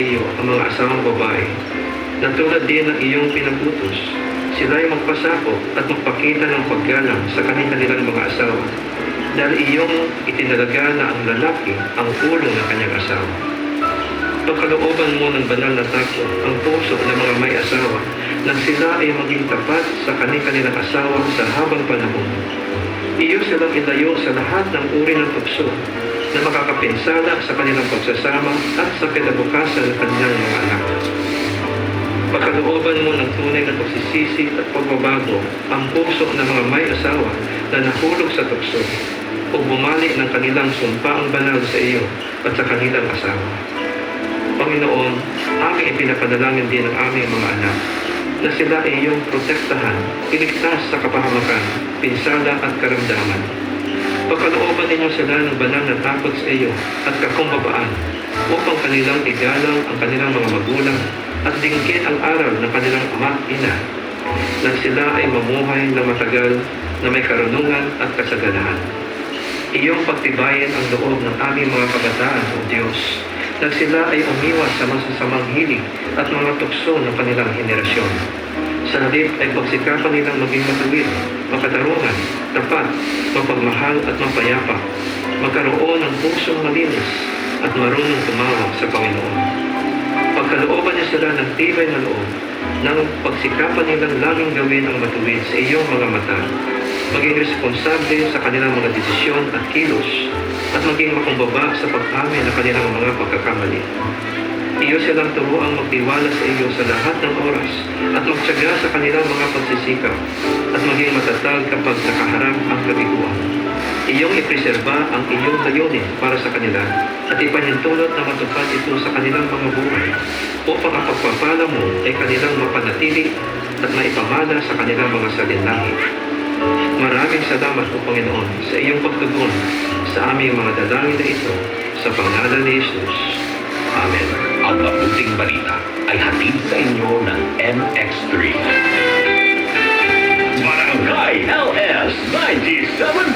iyo ang mga asawang babae na tulad din ng iyong pinagutos. Sila ay magpasakop at magpakita ng paggalang sa kanilang mga asawa dahil iyong itinalaga na ang lalaki ang ulo ng kanyang asawa. Pagkalooban mo ng banal na takot ang puso ng mga may asawa nang sila ay maging tapat sa kanilang asawa sa habang panahon. Iyo silang ilayo sa lahat ng uri ng tukso na makakapinsala sa kanilang pagsasama at sa kinabukasan ng kanilang mga anak. Pagkalooban mo ng tunay na pagsisisi at pagbabago ang puso ng mga may asawa na nahulog sa tukso o bumalik ng kanilang sumpaang banal sa iyo at sa kanilang asawa. Panginoon, aming ipinapadalangin din ang aming mga anak na sila ay iyong protektahan, iligtas sa kapahamakan, pinsala at karamdaman. Pagkalooban ninyo sila ng banal na takot sa iyo at kakumbabaan upang kanilang igalang ang kanilang mga magulang at dinggin ang aral ng kanilang ama at ina na sila ay mamuhay na matagal na may karunungan at kasaganahan. Iyong pagtibayin ang loob ng aming mga kabataan, O Diyos, na sila ay umiwas sa masasamang hilig at mga tukso ng kanilang henerasyon. Sa halip ay pagsikapan nilang maging matuwid, makatarungan, tapat, mapagmahal at mapayapa, magkaroon ng pusong malinis at marunong tumawag sa Panginoon. Pagkalooban niya sila ng tibay na loob, nang pagsikapan nilang laging gawin ang matuwid sa iyong mga mata, maging responsable sa kanilang mga desisyon at kilos, at maging makumbaba sa pag-amin ng kanilang mga pagkakamali. Iyo silang turuang magtiwala sa iyo sa lahat ng oras at magtiyaga sa kanilang mga pagsisikap at maging matatag kapag nakaharap ang kabiguan. Iyong ipreserba ang iyong layunin para sa kanila at ipahintulot na matupad ito sa kanilang mga buhay upang ang pagpapala mo ay kanilang mapanatili at maipamana sa kanilang mga salinlangit. Maraming salamat po, Panginoon, sa iyong pagtugon sa aming mga dalangin na ito sa pangalan ni Jesus. Amen. Ang mabuting balita ay hatid sa inyo ng MX3. Barangay LS 97